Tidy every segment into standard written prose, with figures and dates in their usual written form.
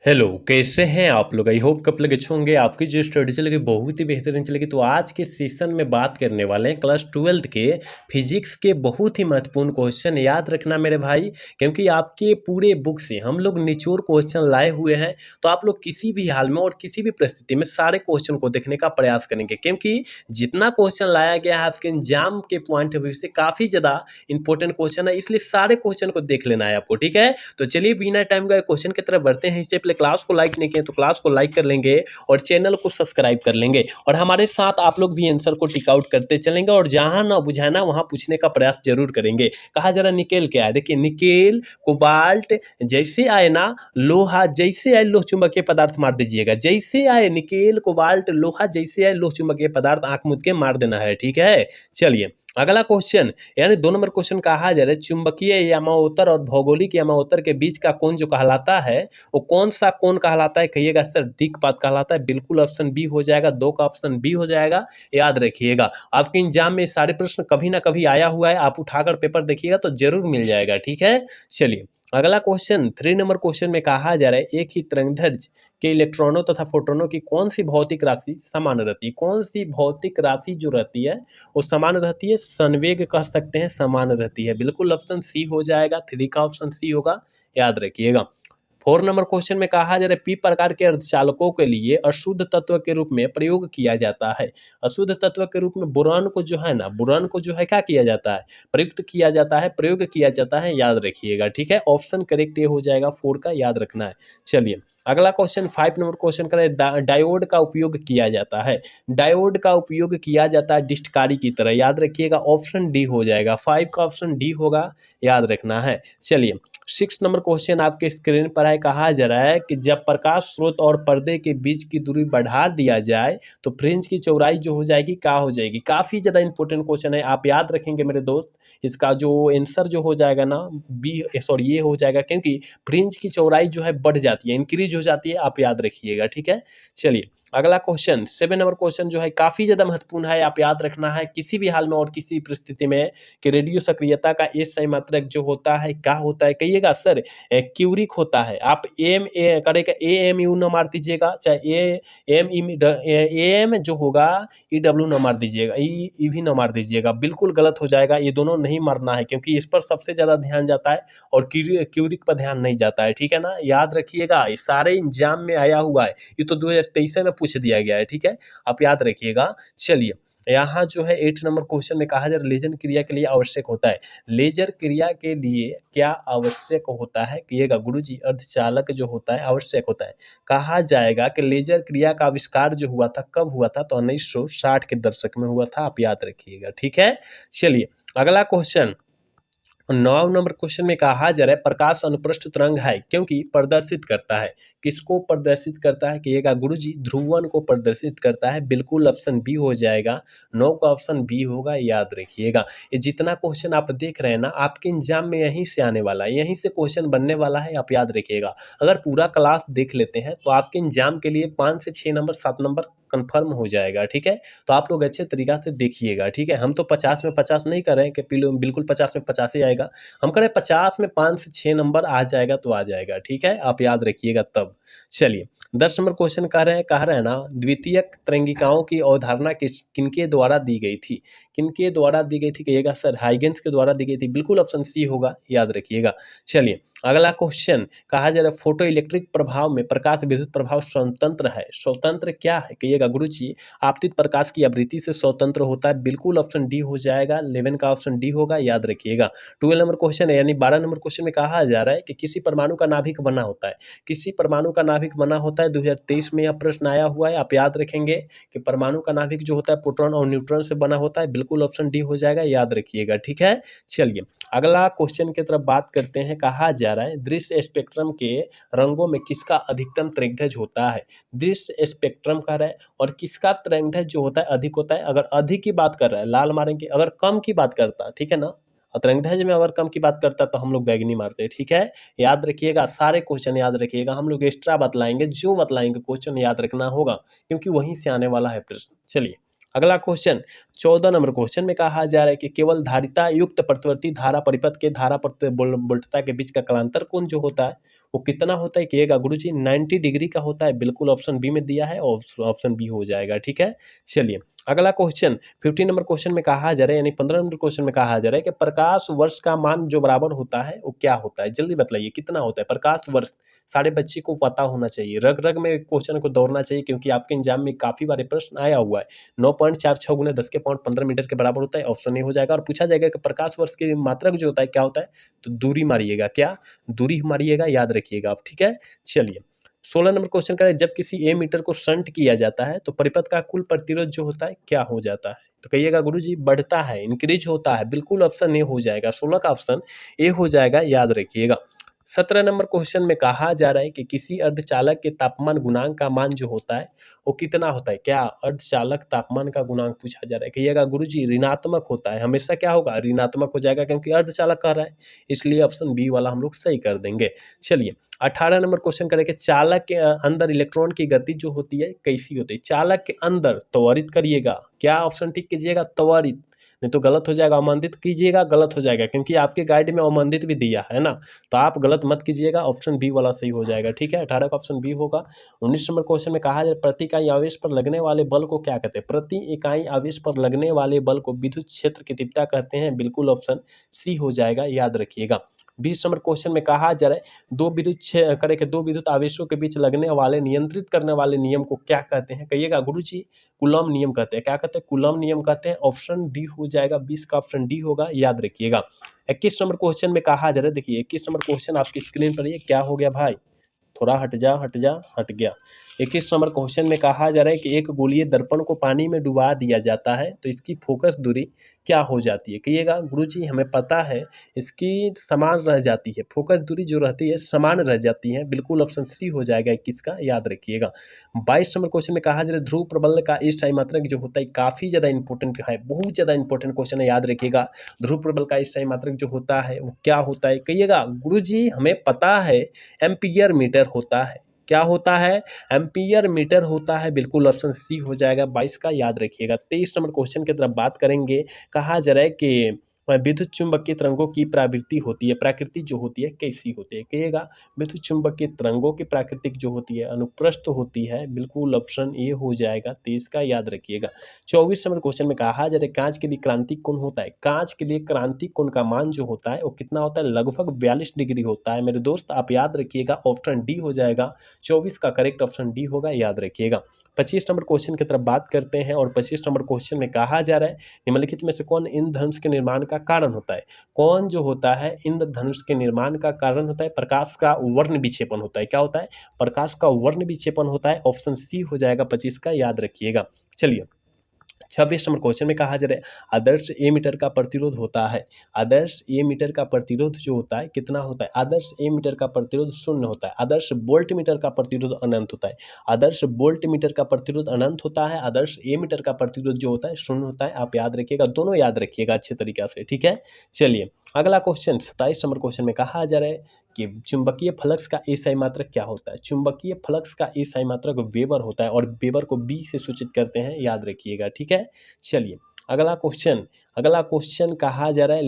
Hello, कैसे हैं आप लोग? आई होप कब लगे अच्छे होंगे। आपकी जो स्टडी चलेगी बहुत ही बेहतरीन चलेगी। तो आज के सेशन में बात करने वाले हैं क्लास 12th के फिजिक्स के बहुत ही महत्वपूर्ण क्वेश्चन। याद रखना मेरे भाई, क्योंकि आपके पूरे बुक से हम लोग निचोड़ क्वेश्चन लाए हुए हैं। तो आप लोग किसी भी हाल में और किसी भी परिस्थिति में सारे क्वेश्चन को देखने का प्रयास करेंगे, क्योंकि जितना क्वेश्चन लाया गया है आपके एग्जाम के पॉइंट ऑफ व्यू से काफ़ी ज़्यादा इंपॉर्टेंट क्वेश्चन है, इसलिए सारे क्वेश्चन को देख लेना है आपको। ठीक है, तो चलिए बिना टाइम का क्वेश्चन की तरफ बढ़ते हैं। इससे पहले क्लास को लाइक नहीं किए तो क्लास को लाइक कर लेंगे और चैनल को सब्सक्राइब कर लेंगे, और हमारे साथ आप लोग भी आंसर को टिक आउट करते चलेंगे, और जहां ना बुझाना वहां पूछने का प्रयास जरूर करेंगे। कहा जरा निकेल क्या है, देखिए निकेल कोबाल्ट जैसे आए ना, लोहा जैसे आए लोह चुंबकीय पदार्थ मार दीजिएगा। जैसे आए निकेल कोबाल्ट लोहा जैसे आए लोह चुंबकीय पदार्थ आंख मूंद के मार देना है। ठीक है, चलिए अगला क्वेश्चन, यानी 2 नंबर क्वेश्चन कहा जा रहा है चुंबकीय यमाओत्तर और भौगोलिक यमाओत्तर के बीच का कोण जो कहलाता है वो कौन सा कोण कहलाता है? कहिएगा सर दिक्पात कहलाता है। बिल्कुल ऑप्शन बी हो जाएगा, 2 का ऑप्शन बी हो जाएगा। याद रखिएगा, आपके एग्जाम में सारे प्रश्न कभी ना कभी आया हुआ है, आप उठाकर पेपर देखिएगा तो जरूर मिल जाएगा। ठीक है, चलिए अगला क्वेश्चन 3 नंबर क्वेश्चन में कहा जा रहा है एक ही तरंगदैर्घ्य के इलेक्ट्रॉनों तथा फोटोनों की कौन सी भौतिक राशि समान रहती है? कौन सी भौतिक राशि जो रहती है वो समान रहती है? संवेग कह सकते हैं, समान रहती है। बिल्कुल ऑप्शन सी हो जाएगा, 3 का ऑप्शन सी होगा। याद रखिएगा। 4 नंबर क्वेश्चन में कहा जा रहा है पी प्रकार के अर्धचालकों के लिए अशुद्ध तत्व के रूप में प्रयोग किया जाता है। अशुद्ध तत्व के रूप में बोरान को जो है ना, बोरान को जो है क्या किया जाता है? प्रयुक्त किया जाता है, प्रयोग किया जाता है। याद रखिएगा। ठीक है, ऑप्शन करेक्ट ये हो जाएगा 4 का, याद रखना है। चलिए अगला क्वेश्चन 5 नंबर क्वेश्चन करें, डायोड का उपयोग किया जाता है। डायोड का उपयोग किया जाता है डिस्टकारी की तरह। याद रखिएगा, ऑप्शन डी हो जाएगा, 5 का ऑप्शन डी होगा। याद रखना है। चलिए 6 नंबर क्वेश्चन आपके स्क्रीन पर है। कहा जा रहा है कि जब प्रकाश स्रोत और पर्दे के बीच की दूरी बढ़ा दिया जाए तो फ्रिंज की चौड़ाई जो हो जाएगी क्या हो जाएगी? काफ़ी ज़्यादा इंपॉर्टेंट क्वेश्चन है, आप याद रखेंगे मेरे दोस्त। इसका जो आंसर जो हो जाएगा ना, बी सॉरी ये हो जाएगा, क्योंकि फ्रिंज की चौड़ाई जो है बढ़ जाती है, इंक्रीज हो जाती है। आप याद रखिएगा। ठीक है, चलिए अगला क्वेश्चन 7 नंबर क्वेश्चन जो है काफ़ी ज़्यादा महत्वपूर्ण है, आप याद रखना है किसी भी हाल में और किसी परिस्थिति में कि रेडियो सक्रियता का एस आई मात्रक जो होता है क्या होता है? कहिएगा सर क्यूरिक होता है। आप एम ए करेगा, ए एम यू न मार दीजिएगा, चाहे ए एम जो होगा ई डब्ल्यू न मार दीजिएगा, ई भी न मार दीजिएगा, बिल्कुल गलत हो जाएगा। ये दोनों नहीं मारना है, क्योंकि इस पर सबसे ज़्यादा ध्यान जाता है और क्यूरिक पर ध्यान नहीं जाता है। ठीक है ना, याद रखिएगा, ये सारे एग्जाम में आया हुआ है, ये तो 2023 में पूछ दिया गया है। ठीक है, आप याद रखिएगा। चलिए यहाँ जो है 8 नंबर क्वेश्चन में कहा जा रहा है लेजर क्रिया के लिए आवश्यक होता है। लेजर क्रिया के लिए क्या आवश्यक होता है? कहिएगा गुरुजी, अर्धचालक जो होता है आवश्यक होता है। कहा जाएगा कि लेजर क्रिया का आविष्कार जो हुआ था कब हुआ था? तो 1960 के दशक में हुआ था। आप याद रखिएगा। ठीक है, चलिए अगला क्वेश्चन 9 नंबर क्वेश्चन में कहा जा रहा है प्रकाश अनुप्रस्थ तरंग है क्योंकि प्रदर्शित करता है। किसको प्रदर्शित करता है? कहिएगा गुरुजी, ध्रुवन को प्रदर्शित करता है। बिल्कुल ऑप्शन बी हो जाएगा, 9 का ऑप्शन बी होगा। याद रखिएगा, ये जितना क्वेश्चन आप देख रहे हैं ना, आपके एग्जाम में यहीं से आने वाला है, यहीं से क्वेश्चन बनने वाला है। आप याद रखिएगा, अगर पूरा क्लास देख लेते हैं तो आपके एग्जाम के लिए 5 से 6 नंबर 7 नंबर कंफर्म हो जाएगा। ठीक है, तो आप लोग अच्छे तरीका से देखिएगा। ठीक है, हम तो 50 में 50 नहीं कर रहे हैं कि बिल्कुल 50 में 50 ही आएगा। हम करें 50 में 5 से 6 नंबर आ जाएगा तो आ जाएगा। ठीक है, आप याद रखिएगा तब। चलिए 10 नंबर क्वेश्चन कह रहे हैं ना, द्वितीयक तरंगिकाओं की अवधारणा किनके द्वारा दी गई थी? किनके द्वारा दी गई थी? कहिएगा सर हाइगेंस के द्वारा दी गई थी। बिल्कुल ऑप्शन सी होगा। याद रखिएगा। चलिए अगला क्वेश्चन कहा जा रहा है फोटो इलेक्ट्रिक प्रभाव में प्रकाश विद्युत प्रभाव स्वतंत्र है। स्वतंत्र क्या है? कहिएगा गुरुजी, आपतित प्रकाश की आवृत्ति से स्वतंत्र होता है। बिल्कुल ऑप्शन डी हो जाएगा, 11 का ऑप्शन डी होगा। याद रखिएगा। 12 नंबर क्वेश्चन है, यानी 12 नंबर क्वेश्चन में कहा जा रहा है कि किसी परमाणु का नाभिक बना होता है। किसी परमाणु का नाभिक बना होता है, 2023 में यह प्रश्न आया हुआ है। आप याद रखेंगे कि परमाणु का नाभिक जो होता है प्रोटॉन और न्यूट्रॉन से बना होता है। बिल्कुल ऑप्शन डी हो जाएगा। याद रखिएगा। ठीक है, चलिए अगला क्वेश्चन की तरफ बात करते हैं। कहा जा रहा है दृश्य स्पेक्ट्रम के रंगों में किसका अधिकतम तरंगदैर्घ्य होता है? दृश्य स्पेक्ट्रम का रहा है और किसका तरंगदैर्घ्य जो होता है अधिक होता है? अगर अधिक की बात कर रहा है लाल मारेंगे, अगर कम की बात करता है, ठीक है ना, तरंगदैर्घ्य में अगर कम की बात करता है तो हम लोग बैगनी मारते हैं। ठीक है, याद रखिएगा, सारे क्वेश्चन याद रखिएगा। हम लोग एक्स्ट्रा बतलाएंगे, जो बतलाएंगे क्वेश्चन याद रखना होगा, क्योंकि वहीं से आने वाला है प्रश्न। चलिए अगला क्वेश्चन 14 नंबर क्वेश्चन में कहा जा रहा है कि केवल धारिता युक्त प्रतिवर्ती धारा परिपथ के धारा वोल्टता के बीच का कालांतर कोण जो होता है वो कितना होता है कहिएगा गुरुजी 90 डिग्री का होता है, बिल्कुल ऑप्शन बी में दिया है और ऑप्शन बी हो जाएगा। ठीक है, चलिए अगला क्वेश्चन 15 नंबर क्वेश्चन में कहा जा रहा है, यानी 15 नंबर क्वेश्चन में कहा जा रहा है कि प्रकाश वर्ष का मान जो बराबर होता है वो क्या होता है, जल्दी बतलाइए कितना होता है प्रकाश वर्ष। सारे बच्चे को पता होना चाहिए, रग रग में क्वेश्चन को दौड़ना चाहिए, क्योंकि आपके एग्जाम में काफी बारे प्रश्न आया हुआ है। 9.46 गुना 10 के पावर 15 मीटर के बराबर होता है, ऑप्शन ए हो जाएगा। और पूछा जाएगा कि प्रकाश वर्ष की मात्रक जो होता है क्या होता है, तो दूरी मारिएगा, क्या दूरी मारिएगा, याद रखिएगा आप। ठीक है, चलिए 16 नंबर क्वेश्चन का, जब किसी ए मीटर को शंट किया जाता है तो परिपथ का कुल प्रतिरोध जो होता है क्या हो जाता है, तो कहिएगा गुरुजी बढ़ता है, इंक्रीज होता है, बिल्कुल ऑप्शन ए हो जाएगा। 16 का ऑप्शन ए हो जाएगा, याद रखिएगा। 17 नंबर क्वेश्चन में कहा जा रहा है कि किसी अर्धचालक के तापमान गुणांक का मान जो होता है वो कितना होता है, क्या अर्धचालक तापमान का गुणांक पूछा जा रहा है, कहिएगा गुरुजी ऋणात्मक होता है, हमेशा क्या होगा ऋणात्मक हो जाएगा, क्योंकि अर्धचालक कह रहा है, इसलिए ऑप्शन बी वाला हम लोग सही कर देंगे। चलिए 18 नंबर क्वेश्चन करेंगे, चालक के अंदर इलेक्ट्रॉन की गति जो होती है कैसी होती है, चालक के अंदर त्वरित करिएगा, क्या ऑप्शन टिक कीजिएगा त्वरित, नहीं तो गलत हो जाएगा, अवमंदित कीजिएगा गलत हो जाएगा, क्योंकि आपके गाइड में अवमंदित भी दिया है ना, तो आप गलत मत कीजिएगा, ऑप्शन बी वाला सही हो जाएगा। ठीक है, 18 का ऑप्शन बी होगा। 19 नंबर क्वेश्चन में कहा जाए प्रति इकाई आवेश पर लगने वाले बल को क्या कहते हैं, प्रति इकाई आवेश पर लगने वाले बल को विद्युत क्षेत्र की तीव्रता कहते हैं, बिल्कुल ऑप्शन सी हो जाएगा, याद रखिएगा। 20 नंबर क्वेश्चन में कहा जा रहा है दो विद्युत आवेशों के बीच लगने वाले नियंत्रित करने वाले नियम को क्या कहते हैं, कहिएगा गुरुजी कूलॉम नियम कहते हैं, क्या कहते हैं कूलॉम नियम कहते हैं, ऑप्शन डी हो जाएगा, 20 का ऑप्शन डी होगा, याद रखिएगा। 21 नंबर क्वेश्चन में कहा जा रहा है, देखिए 21 नंबर क्वेश्चन आपकी स्क्रीन पर, ये क्या हो गया भाई, थोड़ा हट जा हट गया। 21 नंबर क्वेश्चन में कहा जा रहा है कि एक गोलीय दर्पण को पानी में डुबा दिया जाता है तो इसकी फोकस दूरी क्या हो जाती है, कहिएगा गुरुजी हमें पता है इसकी समान रह जाती है, फोकस दूरी जो रहती है समान रह जाती है, बिल्कुल ऑप्शन सी हो जाएगा 21 का, याद रखिएगा। 22 नंबर क्वेश्चन में कहा जा रहा है ध्रुव प्रबल का स्थायी मात्रक जो होता है काफी ज्यादा इंपॉर्टेंट है, बहुत ज्यादा इंपॉर्टेंट क्वेश्चन है, याद रखिएगा। ध्रुव प्रबल का स्थायी मात्रक जो होता है वो क्या होता है, कहिएगा गुरुजी हमें पता है एम्पीयर मीटर होता है, क्या होता है एम्पीयर मीटर होता है, बिल्कुल ऑप्शन सी हो जाएगा 22 का, याद रखिएगा। 23 नंबर क्वेश्चन की तरफ बात करेंगे, कहा जा रहा है कि विद्युत चुंबकीय तरंगों की प्रवृत्ति होती है, प्रकृति जो होती है कैसी होती है, कहिएगा विद्युत चुंबकीय तरंगों की प्राकृतिक जो होती है अनुप्रस्थ होती है, बिल्कुल ऑप्शन ए हो जाएगा 23 का, याद रखिएगा। 24 नंबर क्वेश्चन में कहा जा रहा है कांच के लिए क्रांतिक कोण होता है, कांच के लिए क्रांतिक कोण का मान जो होता है वो कितना होता है, लगभग 42 डिग्री होता है मेरे दोस्त, आप याद रखिएगा, ऑप्शन डी हो जाएगा, 24 का करेक्ट ऑप्शन डी होगा, याद रखिएगा। 25 नंबर क्वेश्चन की तरफ बात करते हैं, और 25 नंबर क्वेश्चन में कहा जा रहा है निम्नलिखित में से कौन इंद्रधनुष के निर्माण का कारण होता है, कौन जो होता है इंद्रधनुष के निर्माण का कारण होता है, प्रकाश का वर्ण विक्षेपण होता है, क्या होता है प्रकाश का वर्ण विक्षेपण होता है, ऑप्शन सी हो जाएगा 25 का, याद रखिएगा। चलिए 26 नंबर क्वेश्चन में कहा जा रहा है आदर्श ए मीटर का प्रतिरोध होता है, आदर्श ए मीटर का प्रतिरोध जो होता है कितना होता है, आदर्श ए मीटर का प्रतिरोध 0 होता है, आदर्श वोल्ट मीटर का प्रतिरोध अनंत होता है, आदर्श वोल्ट मीटर का प्रतिरोध अनंत होता है, आदर्श ए मीटर का प्रतिरोध जो होता है 0 होता है, आप याद रखिएगा, दोनों याद रखिएगा अच्छे तरीके से। ठीक है, चलिए अगला क्वेश्चन 27 नंबर क्वेश्चन में कहा जा रहा है कि चुंबकीय फ्लक्स का एसआई मात्रक क्या होता है, चुंबकीय फ्लक्स का एसआई मात्रक वेबर होता है, और वेबर को बी से सूचित करते हैं, याद रखिएगा। ठीक है, चलिए अगला क्वेश्चन कहा जा रहा है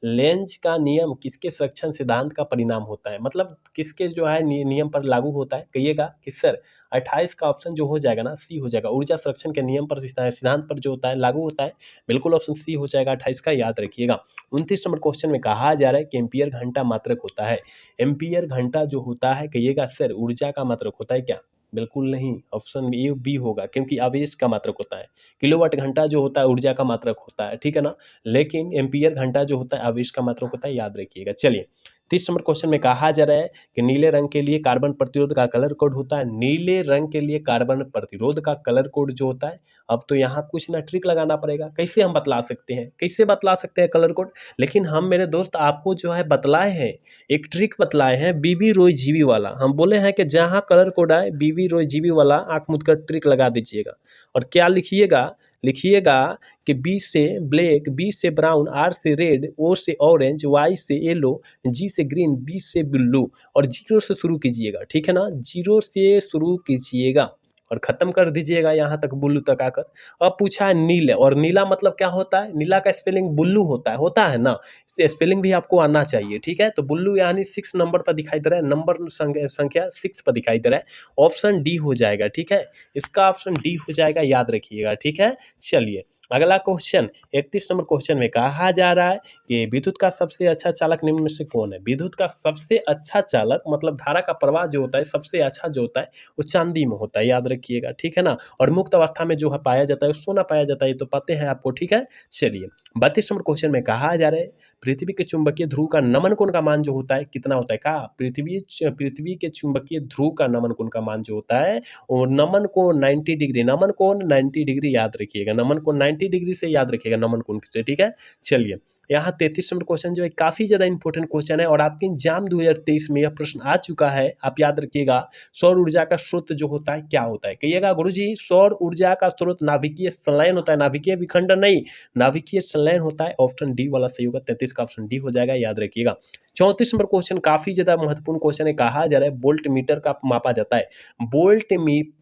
लेंज का नियम किसके संरक्षण सिद्धांत का परिणाम होता है, मतलब किसके जो है नियम पर लागू होता है, कहिएगा कि सर 28 का ऑप्शन जो हो जाएगा ना सी हो जाएगा, ऊर्जा संरक्षण के नियम पर सिद्धांत पर जो होता है लागू होता है, बिल्कुल ऑप्शन सी हो जाएगा 28 का, याद रखिएगा। 29 नंबर क्वेश्चन में कहा जा रहा है कि एम्पियर घंटा मात्रक होता है, एम्पियर घंटा जो होता है कहिएगा सर ऊर्जा का मात्रक होता है क्या, बिल्कुल नहीं, ऑप्शन ए बी होगा, क्योंकि आवेश का मात्रक होता है, किलोवाट घंटा जो होता है ऊर्जा का मात्रक होता है, ठीक है ना, लेकिन एम्पियर घंटा जो होता है आवेश का मात्रक होता है, याद रखिएगा। चलिए 30 नंबर क्वेश्चन में कहा जा रहा है कि नीले रंग के लिए कार्बन प्रतिरोध का कलर कोड होता है, नीले रंग के लिए कार्बन प्रतिरोध का कलर कोड जो होता है, अब तो यहाँ कुछ ना ट्रिक लगाना पड़ेगा, कैसे हम बतला सकते हैं, कैसे बतला सकते हैं कलर कोड, लेकिन हम मेरे दोस्त आपको जो है बतलाए हैं, एक ट्रिक बतलाए हैं बीबी रॉय जीवी वाला, हम बोले हैं कि जहाँ कलर कोड आए बीबी रॉय जीवी वाला आंख मूंद कर ट्रिक लगा दीजिएगा, और क्या लिखिएगा कि बी से ब्लैक, बी से ब्राउन, आर से रेड, ओ से ऑरेंज, वाई से येलो, जी से ग्रीन, बी से ब्लू, और जीरो से शुरू कीजिएगा, ठीक है ना, जीरो से शुरू कीजिएगा, और ख़त्म कर दीजिएगा यहाँ तक बुल्लू तक आकर। अब पूछा है नील, और नीला मतलब क्या होता है? नीला का स्पेलिंग बुल्लू होता है ना? इस स्पेलिंग भी आपको आना चाहिए, ठीक है? तो बुल्लू यानी 6 नंबर पर दिखाई दे रहा है, नंबर संख्या 6 पर दिखाई दे रहा है। ऑप्शन डी हो जाएगा, ठीक है? इसका ऑप्शन डी हो जाएगा, याद रखिएगा, ठीक है? चलिए अगला क्वेश्चन 31 नंबर क्वेश्चन में कहा जा रहा है कि विद्युत का सबसे अच्छा चालक निम्न में से कौन है? विद्युत का सबसे अच्छा चालक मतलब धारा का प्रवाह जो होता है सबसे अच्छा जो होता है वो चांदी में होता है, याद रखिएगा, ठीक है ना? और मुक्त अवस्था में जो है पाया जाता है सोना पाया जाता है, ये तो पते हैं आपको, ठीक है? चलिए 32 नंबर क्वेश्चन में कहा जा रहा है पृथ्वी के चुंबकीय ध्रुव का नमन कोण का मान जो होता है कितना होता है? कहा पृथ्वी के चुंबकीय ध्रुव का नमन कोण का मान जो होता है और नमन कोण 90 डिग्री, नमन कोण 90 डिग्री, याद रखिएगा, नमन कोण 90 डिग्री से याद रखिएगा, नमन कोण से, ठीक है? चलिए यहाँ 33 नंबर क्वेश्चन जो है काफी ज्यादा इंपॉर्टेंट क्वेश्चन है और आपके एग्जाम 2023 में यह प्रश्न आ चुका है, आप याद रखिएगा। सौर ऊर्जा का स्रोत जो होता है क्या होता है? कहिएगा गुरुजी सौर ऊर्जा का स्रोत नाभिकीय संलयन होता है, नाभिकीय विखंडन नहीं, नाभिकीय संलयन होता है। ऑप्शन डी वाला सही होगा, 33 का ऑप्शन डी हो जाएगा, याद रखिएगा। 34 नंबर क्वेश्चन काफी ज्यादा महत्वपूर्ण क्वेश्चन है, कहा जा रहा है वोल्ट मीटर का मापा जाता है। वोल्ट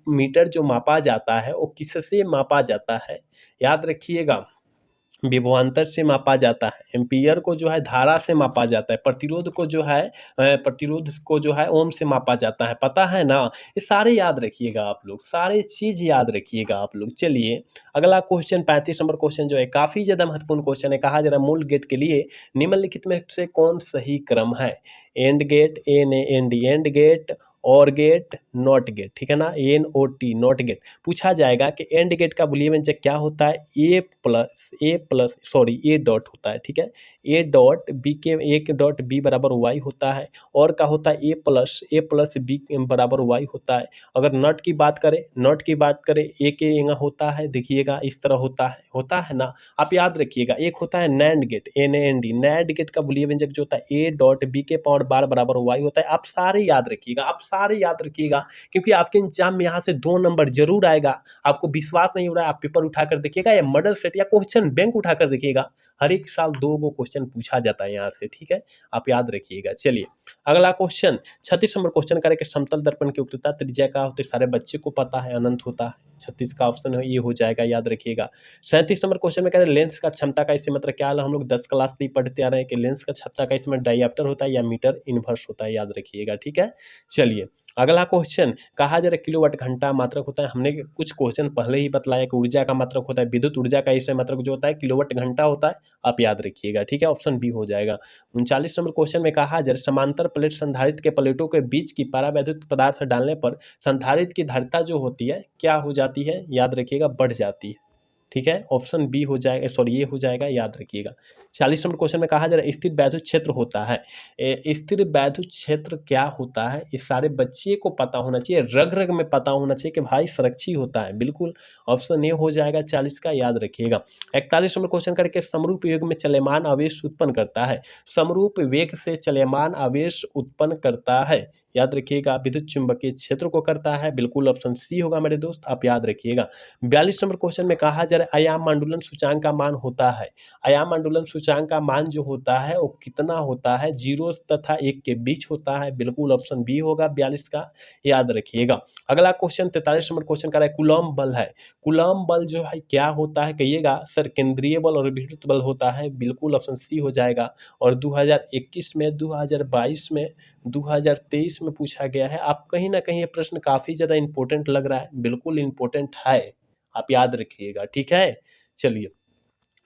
मीटर जो मापा जाता है वो किससे मापा जाता है? याद रखिएगा, विभवांतर से मापा जाता है, एम्पियर को जो है धारा से मापा जाता है, प्रतिरोध को जो है ओम से मापा जाता है, पता है ना? ये सारे याद रखिएगा आप लोग, सारे चीज याद रखिएगा आप लोग। चलिए अगला क्वेश्चन 35 नंबर क्वेश्चन जो है काफी ज्यादा महत्वपूर्ण क्वेश्चन है, कहा जा रहा है मूल गेट के लिए निम्नलिखित में से कौन सही क्रम है? एंड गेट, एंड गेट, और गेट, नॉट गेट, ठीक है ना? NOT, not gate. पूछा जाएगा कि एंड गेट का बुलियन व्यंजक क्या होता है? ए डॉट होता है, ठीक है? ए डॉट बी के, ए डॉट बी बराबर वाई होता है, और का होता है ए प्लस बी बराबर वाई होता है। अगर नॉट की बात करें, ए के यहाँ होता है, देखिएगा इस तरह होता है ना? आप याद रखिएगा। एक होता है NAND gate, NAND, NAND gate का बुलियन व्यंजक जो होता है ए डॉट बी के पावर बार बराबर वाई होता है। आप सारे याद रखिएगा, क्योंकि आपके एग्जाम में यहाँ से 2 नंबर जरूर आएगा। आपको विश्वास नहीं हो रहा है, आप पेपर उठाकर देखिएगा या मॉडल सेट या क्वेश्चन बैंक उठाकर देखिएगा, हर एक साल 2 गो क्वेश्चन पूछा जाता है यहाँ से, ठीक है? आप याद रखिएगा। चलिए अगला क्वेश्चन 36 नंबर क्वेश्चन करें समतल दर्पण की उक्तता त्रिज्या का होते सारे बच्चे को पता है, अनंत होता है। 36 का ऑप्शन है ये हो जाएगा, याद रखिएगा। 37 नंबर क्वेश्चन में कहते हैं लेंस का क्षमता का इससे मतलब क्या है? हम लोग 10 क्लास से ही पढ़ते आ रहे हैं कि लेंस का क्षमता का इसमें डायऑप्टर होता है या मीटर इनवर्स होता है, याद रखिएगा, ठीक है? चलिए अगला क्वेश्चन कहा जा रहा है किलोवाट घंटा मात्रक होता है। हमने कुछ क्वेश्चन पहले ही बतलाया कि ऊर्जा का मात्रक होता है, विद्युत ऊर्जा का इससे मात्रक जो होता है किलोवाट घंटा होता है, आप याद रखिएगा, ठीक है? ऑप्शन बी हो जाएगा। 39 नंबर क्वेश्चन में कहा जा रहा है समांतर प्लेट संधारित्र के प्लेटों के बीच की परावैद्युत पदार्थ डालने पर संधारित्र की धारिता जो होती है क्या हो जाती है? याद रखिएगा, बढ़ जाती है, ठीक है? ऑप्शन बी हो जाएगा, सॉरी ये हो जाएगा, याद रखिएगा। 40 नंबर क्वेश्चन में कहा जा रहा है स्थिर वैद्युत क्षेत्र होता है। स्थिर वैद्युत क्षेत्र क्या होता है? इस सारे बच्चे को पता होना चाहिए, रग रग में पता होना चाहिए कि भाई संरक्षी होता है, बिल्कुल ऑप्शन ए हो जाएगा 40 का, याद रखिएगा। 41 नंबर क्वेश्चन करके समरूप वेग में चलमान आवेश उत्पन्न करता है। समरूप वेग से चलमान आवेश उत्पन्न करता है, याद रखिएगा, विद्युत चुंबकीय क्षेत्र को करता है, बिल्कुल ऑप्शन सी होगा मेरे दोस्त, आप याद रखिएगा। 42 नंबर क्वेश्चन में कहा जा रहा है आयाम आंदोलन सूचांक का मान होता है। आयाम आंदोलन सूचांक का मान जो होता है वो कितना होता है? 0 तथा 1 के बीच होता है, बिल्कुल ऑप्शन बी होगा 42 का, याद रखिएगा। अगला क्वेश्चन 43 नंबर क्वेश्चन का है कूलॉम बल है। कूलॉम बल जो है क्या होता है? कहिएगा सर, केंद्रीय बल और विद्युत बल होता है, बिल्कुल ऑप्शन सी हो जाएगा। और 2021 में, 2022 में, 2023 में पूछा गया है। आप कहीं ना कहीं ये प्रश्न काफी ज्यादा इंपॉर्टेंट लग रहा है, बिल्कुल इंपॉर्टेंट है, आप याद रखिएगा, ठीक है? चलिए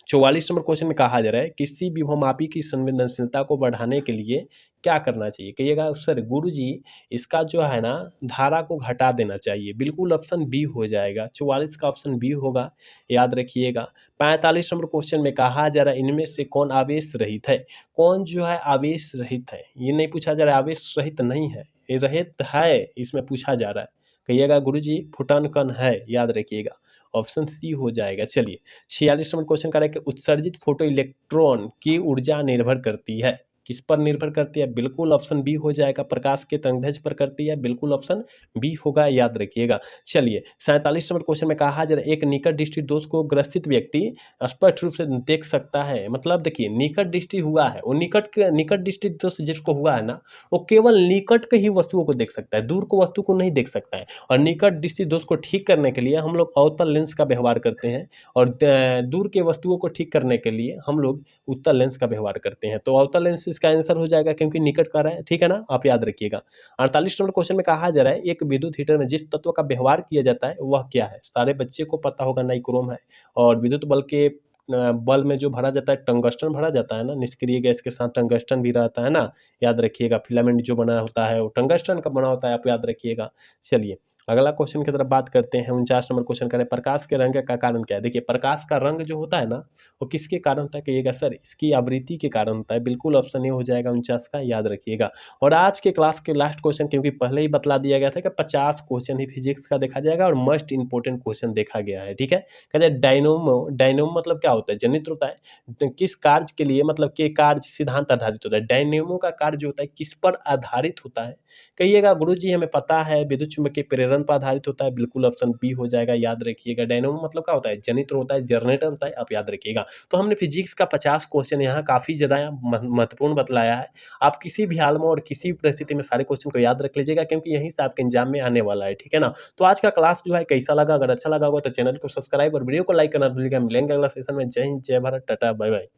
44 नंबर क्वेश्चन में कहा जा रहा है किसी विभवमापी की संवेदनशीलता को बढ़ाने के लिए क्या करना चाहिए? कहिएगा सर गुरुजी इसका जो है ना धारा को घटा देना चाहिए, बिल्कुल ऑप्शन बी हो जाएगा, 44 का ऑप्शन बी होगा, याद रखिएगा। 45 नंबर क्वेश्चन में कहा जा रहा है इनमें से कौन आवेश रहित है? कौन जो है आवेश रहित है? ये नहीं पूछा जा रहा है आवेश रहित नहीं है, ये रहित है, इसमें पूछा जा रहा है। कहिएगा गुरुजी फुटन कण है, याद रखिएगा, ऑप्शन सी हो जाएगा। चलिए 46 नंबर क्वेश्चन कर रहा है कि उत्सर्जित फोटो इलेक्ट्रॉन की ऊर्जा निर्भर करती है, किस पर निर्भर करती है? बिल्कुल ऑप्शन बी हो जाएगा, प्रकाश के तंगध्वज पर करती है, बिल्कुल ऑप्शन बी होगा, याद रखिएगा। चलिए 47 नंबर क्वेश्चन में कहा जा रहा है, एक निकट दृष्टि दोष को ग्रसित व्यक्ति स्पष्ट रूप से देख सकता है। मतलब देखिए निकट दृष्टि हुआ है, वो निकट दृष्टि दोष जिसको हुआ है ना, वो केवल निकट के ही वस्तुओं को देख सकता है, दूर को वस्तु को नहीं देख सकता है। और निकट दृष्टि दोष को ठीक करने के लिए हम लोग अवतल लेंस का व्यवहार करते हैं, और दूर के वस्तुओं को ठीक करने के लिए हम लोग उत्तल लेंस का व्यवहार करते हैं। तो अवतल लेंस इसका आंसर हो जाएगा, क्योंकि निकट का रहा है, ठीक है ना, आप याद रखिएगा। 48 नंबर क्वेश्चन में कहा जा रहा है, एक विद्युत हीटर में जिस तत्व का व्यवहार किया जाता है वह क्या है? सारे बच्चे को पता होगा, नाइक्रोम है। और विद्युत बल के बल में जो भरा जाता है, टंगस्टन भरा जाता है ना, निष्क्रिय गैस के साथ टंगस्टन भी रहता है ना, याद रखिएगा। फिलामेंट जो बना होता है वो टंगस्टन का बना होता है, आप याद रखिएगा। चलिए अगला क्वेश्चन की तरफ बात करते हैं। 49 नंबर क्वेश्चन करें, प्रकाश के रंग का कारण क्या है? देखिए प्रकाश का रंग जो होता है ना, वो किसके कारण होता है कहिएगा? सर इसकी आवृत्ति के कारण होता है, बिल्कुल ऑप्शन ए हो जाएगा 49 का, याद रखिएगा। और आज के क्लास के लास्ट क्वेश्चन, क्योंकि पहले ही बतला दिया गया था कि 50 क्वेश्चन ही फिजिक्स का देखा जाएगा और मोस्ट इंपॉर्टेंट क्वेश्चन देखा गया है, ठीक है। कहते हैं डायनोमो, डायनोमो मतलब क्या होता है? जनित्र होता है। तो किस कार्य के लिए, मतलब के कार्य सिद्धांत आधारित होता है? डायनेमो का कार्य जो होता है किस पर आधारित होता है कहिएगा? गुरुजी हमें पता है विद्युत चुम्बकीय प्रेरण पर आधारित होता है, बिल्कुल ऑप्शन बी हो जाएगा, याद रखिएगा। डायनेमो मतलब क्या होता है? जनित्र होता है, जनरेटर होता है, आप याद रखिएगा। तो हमने फिजिक्स का 50 क्वेश्चन यहाँ काफी ज्यादा महत्वपूर्ण बतलाया है। आप किसी भी हाल में और किसी भी परिस्थिति में सारे क्वेश्चन को याद रख लीजिएगा, क्योंकि यहीं से आपके एग्जाम में आने वाला है, ठीक है ना। तो आज का क्लास जो है कैसा लगा? अगर अच्छा लगा होगा तो चैनल को सब्सक्राइब और वीडियो को लाइक करना भूलिएगा। मिलेंगे अगला सेशन में। जय हिंद, जय भारत, टाटा, बाय बाय।